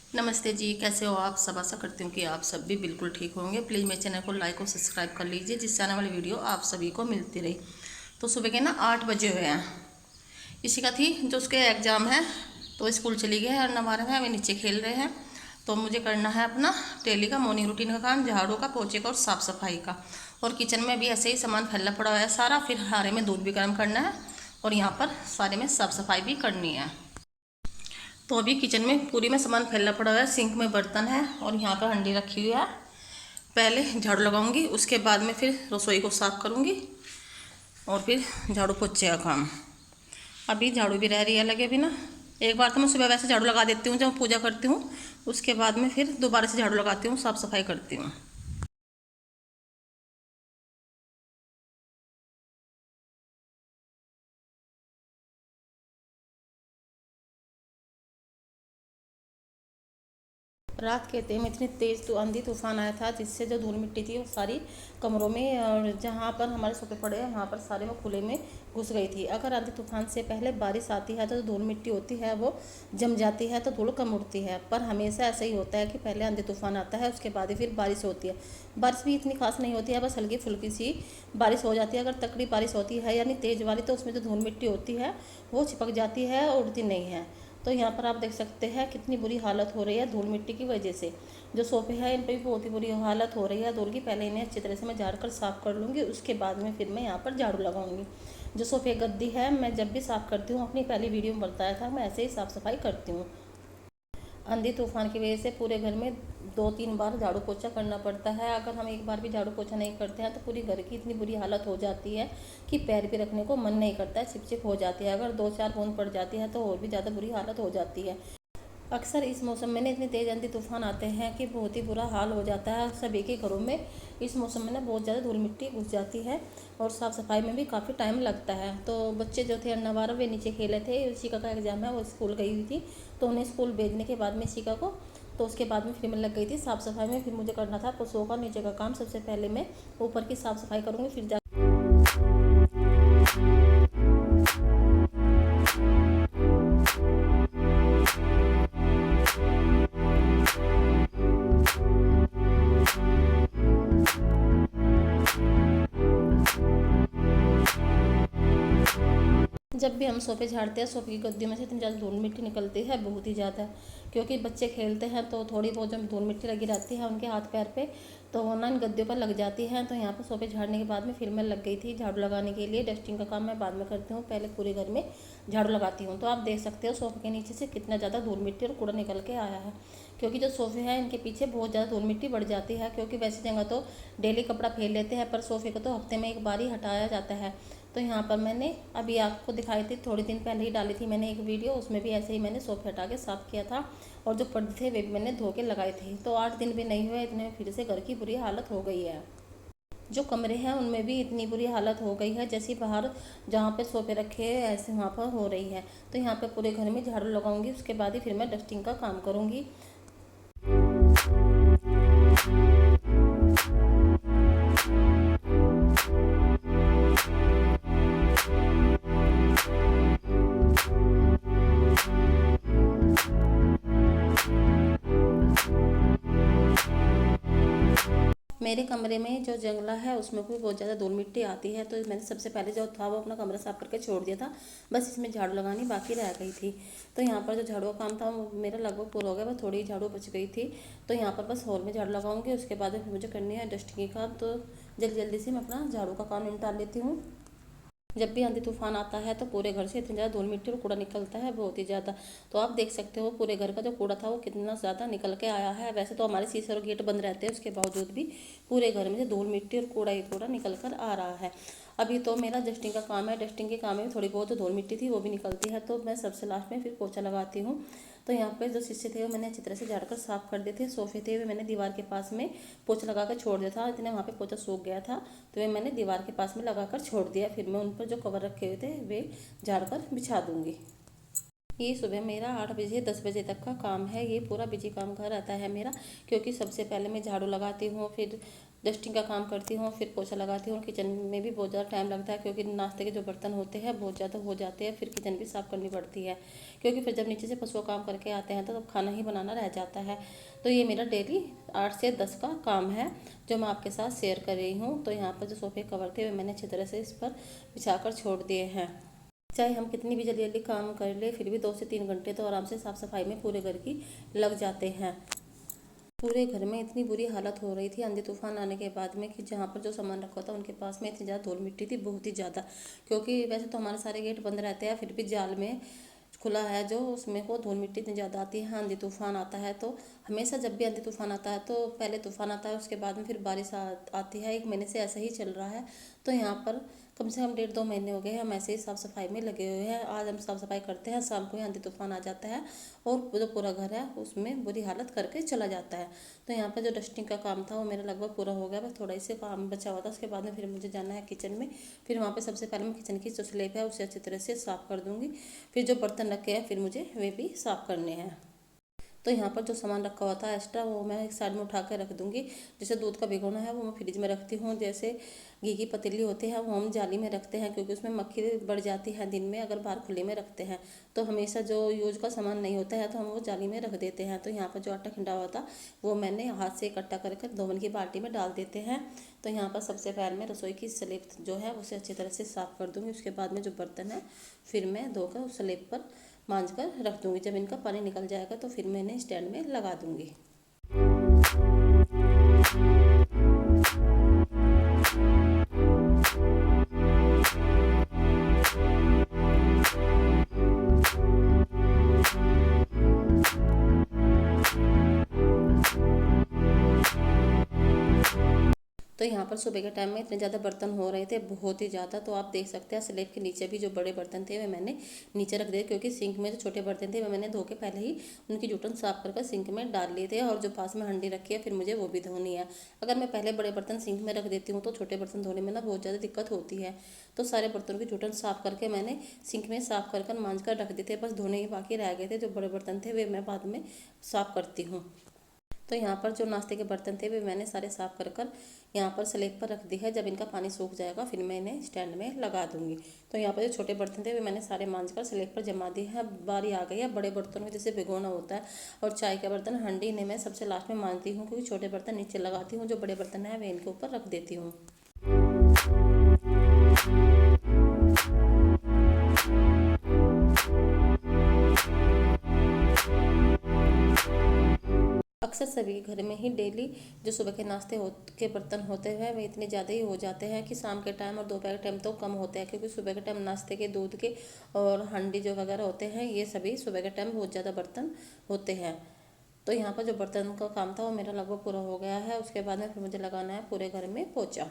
नमस्ते जी, कैसे हो आप सब। आशा करती हूँ कि आप सब भी बिल्कुल ठीक होंगे। प्लीज़ मेरे चैनल को लाइक और सब्सक्राइब कर लीजिए, जिससे आने वाली वीडियो आप सभी को मिलती रही। तो सुबह के ना 8 बजे हुए हैं। इसी का थी जो उसके एग्ज़ाम है, तो स्कूल चली गए हैं और नवा रहे हैं, वे नीचे खेल रहे हैं। तो मुझे करना है अपना डेली का मॉर्निंग रूटीन का काम, झाड़ू का, पोछे का और साफ़ सफाई का। और किचन में भी ऐसे ही सामान फैला पड़ा हुआ है सारा। फिर हारे में दूध भी गर्म करना है और यहाँ पर सारे में साफ़ सफाई भी करनी है। तो अभी किचन में पूरी में सामान फैला पड़ा हुआ है। सिंक में बर्तन है और यहाँ पर हंडी रखी हुई है। पहले झाड़ू लगाऊंगी, उसके बाद में फिर रसोई को साफ़ करूंगी और फिर झाड़ू पोछे का काम। अभी झाड़ू भी रह रही है लगे अभी ना। एक बार तो मैं सुबह वैसे झाड़ू लगा देती हूँ जब पूजा करती हूँ, उसके बाद में फिर दोबारा से झाड़ू लगाती हूँ, साफ़ सफाई करती हूँ। रात के टाइम इतनी तेज़ तो आंधी तूफान आया था, जिससे जो धूल मिट्टी थी वो सारी कमरों में और जहाँ पर हमारे सोफे पड़े हैं वहाँ पर सारे में खुले में घुस गई थी। अगर आंधी तूफान से पहले बारिश आती है तो जो धूल मिट्टी होती है वो जम जाती है, तो धूल कम उड़ती है। पर हमेशा ऐसा ही होता है कि पहले आंधी तूफान आता है, उसके बाद ही फिर बारिश होती है। बारिश भी इतनी खास नहीं होती है, बस हल्की फुल्की सी बारिश हो जाती है। अगर तकड़ी बारिश होती है यानी तेज़ वाली, तो उसमें जो धूल मिट्टी होती है वो चिपक जाती है और उड़ती नहीं है। तो यहाँ पर आप देख सकते हैं कितनी बुरी हालत हो रही है धूल मिट्टी की वजह से। जो सोफे हैं इन पर भी बहुत ही बुरी हालत हो रही है धूल की। पहले इन्हें अच्छी तरह से मैं झाड़ कर साफ़ कर लूँगी, उसके बाद में फिर मैं यहाँ पर झाड़ू लगाऊंगी। जो सोफे गद्दी है, मैं जब भी साफ़ करती हूँ, अपनी पहली वीडियो में बताया था, मैं ऐसे ही साफ़ सफाई करती हूँ। आंधी तूफान की वजह से पूरे घर में 2-3 बार झाड़ू पोछा करना पड़ता है। अगर हम एक बार भी झाड़ू पोछा नहीं करते हैं तो पूरी घर की इतनी बुरी हालत हो जाती है कि पैर भी रखने को मन नहीं करता है, चिपचिप हो जाती है। अगर 2-4 बूंद पड़ जाती है तो और भी ज़्यादा बुरी हालत हो जाती है। अक्सर इस मौसम में ना इतने तेज़ आंधी तूफान आते हैं कि बहुत ही बुरा हाल हो जाता है सभी के घरों में। इस मौसम में ना बहुत ज़्यादा धूल मिट्टी घुस जाती है और साफ़ सफाई में भी काफ़ी टाइम लगता है। तो बच्चे जो थे अन्नावार, वे नीचे खेले थे। शिका का एग्ज़ाम है, वो स्कूल गई हुई थी, तो उन्हें स्कूल भेजने के बाद में शिका को, तो उसके बाद में फिर मैं लग गई थी साफ़ सफाई में। फिर मुझे करना था पशुओं का नीचे का काम। सबसे पहले मैं ऊपर की साफ़ सफाई करूँगी, फिर जा जब भी हम सोफे झाड़ते हैं, सोफे की गद्दियों में से इतनी ज़्यादा धूल मिट्टी निकलती है, बहुत ही ज़्यादा। क्योंकि बच्चे खेलते हैं तो थोड़ी बहुत जब धूल मिट्टी लगी रहती है उनके हाथ पैर पे, तो वो ना इन गद्दियों पर लग जाती है। तो यहाँ पर सोफे झाड़ने के बाद में फिर मैं लग गई थी झाड़ू लगाने के लिए। डस्टिंग का काम मैं बाद में करती हूँ, पहले पूरे घर में झाड़ू लगाती हूँ। तो आप देख सकते हो सोफे के नीचे से कितना ज़्यादा धूल मिट्टी और कूड़ा निकल के आया है। क्योंकि जो सोफे हैं इनके पीछे बहुत ज़्यादा धूल मिट्टी बढ़ जाती है। क्योंकि वैसी जगह तो डेली कपड़ा फेर लेते हैं, पर सोफे को तो हफ्ते में एक बार ही हटाया जाता है। तो यहाँ पर मैंने अभी आपको दिखाई थी, थोड़ी दिन पहले ही डाली थी मैंने एक वीडियो, उसमें भी ऐसे ही मैंने सोफे हटा के साफ़ किया था। और जो पर्दे थे वे भी मैंने धो के लगाए थे। तो 8 दिन भी नहीं हुए, इतने में फिर से घर की बुरी हालत हो गई है। जो कमरे हैं उनमें भी इतनी बुरी हालत हो गई है, जैसे बाहर जहाँ पे सोफे रखे हैं ऐसे वहाँ पर हो रही है। तो यहाँ पे पूरे घर में झाड़ू लगाऊंगी, उसके बाद ही फिर मैं डस्टिंग का काम करूँगी। मेरे कमरे में जो जंगला है उसमें भी बहुत ज़्यादा धूल मिट्टी आती है। तो मैंने सबसे पहले जो था वो अपना कमरा साफ करके छोड़ दिया था, बस इसमें झाड़ू लगानी बाकी रह गई थी। तो यहाँ पर जो झाड़ू का काम था वो मेरा लगभग पूरा हो गया, बस थोड़ी झाड़ू बच गई थी। तो यहाँ पर बस हॉल में झाड़ू लगाऊंगी, उसके बाद फिर मुझे करनी है डस्टिंग का। तो जल्दी जल्दी से मैं अपना झाड़ू का काम निपटा लेती हूँ। जब भी आंधी तूफान आता है तो पूरे घर से इतनी ज़्यादा धूल मिट्टी और कूड़ा निकलता है, बहुत ही ज़्यादा। तो आप देख सकते हो पूरे घर का जो कूड़ा था वो कितना ज़्यादा निकल के आया है। वैसे तो हमारे शीशे और गेट बंद रहते हैं, उसके बावजूद भी पूरे घर में से धूल मिट्टी और कूड़ा ही कूड़ा निकल कर आ रहा है। अभी तो मेरा डस्टिंग का काम है, डस्टिंग के काम में थोड़ी बहुत जो धूल मिट्टी थी वो भी निकलती है, तो मैं सबसे लास्ट में फिर पोछा लगाती हूँ। तो यहाँ पे जो शीशे थे वो मैंने अच्छी तरह से झाड़ कर साफ़ कर दिए थे। सोफे थे वे मैंने दीवार के पास में पोछा लगा कर छोड़ दिया था, इतने वहाँ पे पोछा सूख गया था, तो वे मैंने दीवार के पास में लगा कर छोड़ दिया। फिर मैं उन पर जो कवर रखे हुए थे वे झाड़ कर बिछा दूँगी। ये सुबह मेरा 8 बजे 10 बजे तक का काम है। ये पूरा बिजी काम का रहता है मेरा। क्योंकि सबसे पहले मैं झाड़ू लगाती हूँ, फिर डस्टिंग का काम करती हूँ, फिर पोछा लगाती हूँ। किचन में भी बहुत ज़्यादा टाइम लगता है क्योंकि नाश्ते के जो बर्तन होते हैं बहुत ज़्यादा हो जाते हैं, फिर किचन भी साफ़ करनी पड़ती है क्योंकि फिर जब नीचे से पशु काम करके आते हैं तो तब खाना ही बनाना रह जाता है। तो ये मेरा डेली 8 से 10 का काम है जो मैं आपके साथ शेयर कर रही हूँ। तो यहाँ पर जो सोफे कवर थे वे मैंने अच्छी तरह से इस पर बिछा कर छोड़ दिए हैं। चाहे हम कितनी भी जल्दी जल्दी काम कर ले, फिर भी 2 से 3 घंटे तो आराम से साफ़ सफाई में पूरे घर की लग जाते हैं। पूरे घर में इतनी बुरी हालत हो रही थी आंधी तूफान आने के बाद में कि जहाँ पर जो सामान रखा था उनके पास में इतनी ज़्यादा धूल मिट्टी थी, बहुत ही ज़्यादा। क्योंकि वैसे तो हमारे सारे गेट बंद रहते हैं, फिर भी जाल में खुला है जो उसमें को धूल मिट्टी इतनी ज़्यादा आती है। आंधी तूफान आता है तो हमेशा जब भी आंधी तूफान आता है तो पहले तूफान आता है, उसके बाद में फिर बारिश आती है। 1 महीने से ऐसा ही चल रहा है। तो यहाँ पर कम से कम 1.5-2 महीने हो गए हैं हम ऐसे ही साफ़ सफाई में लगे हुए हैं। आज हम साफ़ सफाई करते हैं, शाम को ही आंधी तूफान आ जाता है और जो पूरा घर है उसमें बुरी हालत करके चला जाता है। तो यहाँ पर जो डस्टिंग का काम था वो मेरा लगभग पूरा हो गया, बस थोड़ा ही से काम बचा हुआ था। उसके बाद में फिर मुझे जाना है किचन में। फिर वहाँ पे सबसे पहले मैं किचन की जो स्लैब है उसे अच्छी तरह से साफ़ कर दूँगी। फिर जो बर्तन रखे हैं फिर मुझे वे भी साफ़ करने हैं। तो यहाँ पर जो सामान रखा हुआ था एक्स्ट्रा वो मैं एक साइड में उठा कर रख दूँगी। जैसे दूध का भिगोना है वो मैं फ्रिज में रखती हूँ। जैसे घी की पतीली होती है वो हम जाली में रखते हैं क्योंकि उसमें मक्खी बढ़ जाती है दिन में अगर बाहर खुले में रखते हैं। तो हमेशा जो यूज का सामान नहीं होता है तो हम वो जाली में रख देते हैं। तो यहाँ पर जो आटा खिंडा हुआ था वो मैंने हाथ से इकट्ठा कर कर धोवन की बाल्टी में डाल देते हैं। तो यहाँ पर सबसे पहले मैं रसोई की स्लेब जो है उसे अच्छी तरह से साफ़ कर दूँगी। उसके बाद में जो बर्तन है फिर मैं धोकर उस स्लेब पर मांज कर रख दूँगी। जब इनका पानी निकल जाएगा तो फिर मैं इन्हें स्टैंड में लगा दूँगी। तो यहाँ पर सुबह के टाइम में इतने ज़्यादा बर्तन हो रहे थे, बहुत ही ज़्यादा। तो आप देख सकते हैं स्लेब के नीचे भी जो बड़े बर्तन थे वे मैंने नीचे रख दिए क्योंकि सिंक में जो छोटे बर्तन थे वे मैंने धो के पहले ही उनकी जूठन साफ कर सिंक में डाल लिए थे। और जो पास में हंडी रखी है फिर मुझे वो भी धोनी है। अगर मैं पहले बड़े बर्तन सिंक में रख देती हूँ तो छोटे बर्तन धोने में ना बहुत ज़्यादा दिक्कत होती है। तो सारे बर्तनों की जूठन साफ करके मैंने सिंक में साफ कर मांज कर रख दिए थे, बस धोने ही बाकी रह गए थे। जो बड़े बर्तन थे वे मैं बाद में साफ करती हूँ। तो यहाँ पर जो नाश्ते के बर्तन थे वे मैंने सारे साफ कर यहाँ पर स्लेब पर रख दी है। जब इनका पानी सूख जाएगा फिर मैं इन्हें स्टैंड में लगा दूंगी। तो यहाँ पर जो छोटे बर्तन थे वे मैंने सारे मांज कर स्लेब पर जमा दिए हैं। बारी आ गई है बड़े बर्तनों में जैसे भिगोना होता है और चाय का बर्तन हंडी इन्हें मैं सबसे लास्ट में मांजती हूँ क्योंकि छोटे बर्तन नीचे लगाती हूँ, जो बड़े बर्तन है वे इनके ऊपर रख देती हूँ। अक्सर सभी घर में ही डेली जो सुबह के नाश्ते के बर्तन होते हैं वे इतने ज़्यादा ही हो जाते हैं कि शाम के टाइम और दोपहर के टाइम तो कम होते हैं क्योंकि सुबह के टाइम नाश्ते के दूध के और हांडी जो वगैरह होते हैं ये सभी सुबह के टाइम बहुत ज़्यादा बर्तन होते हैं। तो यहाँ पर जो बर्तन का काम था वो मेरा लगभग पूरा हो गया है। उसके बाद में फिर मुझे लगाना है पूरे घर में पोछा।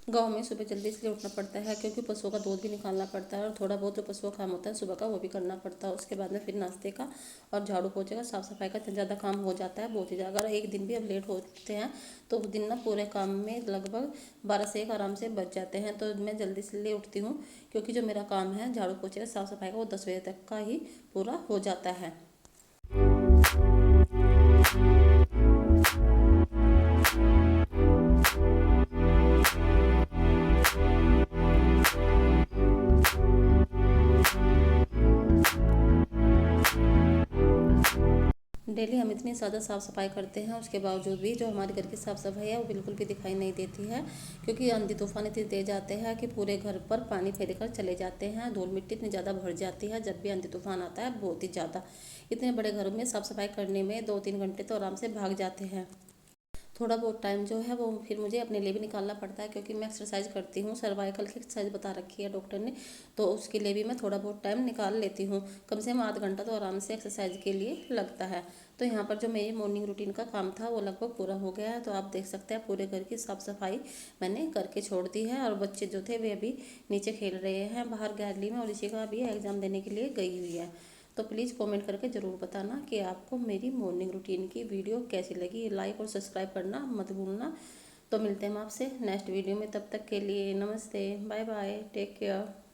गाँव में सुबह जल्दी इसलिए उठना पड़ता है क्योंकि पशुओं का दूध भी निकालना पड़ता है और थोड़ा बहुत जो पशुओं का काम होता है सुबह का वो भी करना पड़ता है। उसके बाद में फिर नाश्ते का और झाड़ू पोछे का साफ सफाई का ज़्यादा काम हो जाता है, बहुत ही ज़्यादा। अगर एक दिन भी अब लेट होते हैं तो उस दिन ना पूरे काम में लगभग 12 से 1 आराम से बच जाते हैं। तो मैं जल्दी से ले उठती हूँ क्योंकि जो मेरा काम है झाड़ू पोछे का साफ सफाई का वो 10 बजे तक का ही पूरा हो जाता है। डेली हम इतनी ज़्यादा साफ़ सफाई करते हैं उसके बावजूद भी जो हमारे घर की साफ़ सफाई है वो बिल्कुल भी दिखाई नहीं देती है क्योंकि आंधी तूफान इतनी तेज आते हैं कि पूरे घर पर पानी फैल कर चले जाते हैं। धूल मिट्टी इतनी ज़्यादा भर जाती है जब भी आंधी तूफान आता है, बहुत ही ज़्यादा। इतने बड़े घरों में साफ़ सफाई करने में 2-3 घंटे तो आराम से भाग जाते हैं। थोड़ा बहुत टाइम जो है वो फिर मुझे अपने लिए भी निकालना पड़ता है क्योंकि मैं एक्सरसाइज करती हूँ, सर्वाइकल की एक्सरसाइज बता रखी है डॉक्टर ने, तो उसके लिए भी मैं थोड़ा बहुत टाइम निकाल लेती हूँ। कम से कम आधा घंटा तो आराम से एक्सरसाइज के लिए लगता है। तो यहाँ पर जो मेरी मॉर्निंग रूटीन का काम था वो लगभग पूरा हो गया है। तो आप देख सकते हैं पूरे घर की साफ सफाई मैंने करके छोड़ दी है और बच्चे जो थे वे अभी नीचे खेल रहे हैं बाहर गैलरी में और ऋषिका अभी एग्ज़ाम देने के लिए गई हुई है। तो प्लीज़ कमेंट करके ज़रूर बताना कि आपको मेरी मॉर्निंग रूटीन की वीडियो कैसी लगी। लाइक और सब्सक्राइब करना मत भूलना। तो मिलते हैं हम आपसे नेक्स्ट वीडियो में, तब तक के लिए नमस्ते, बाय बाय, टेक केयर।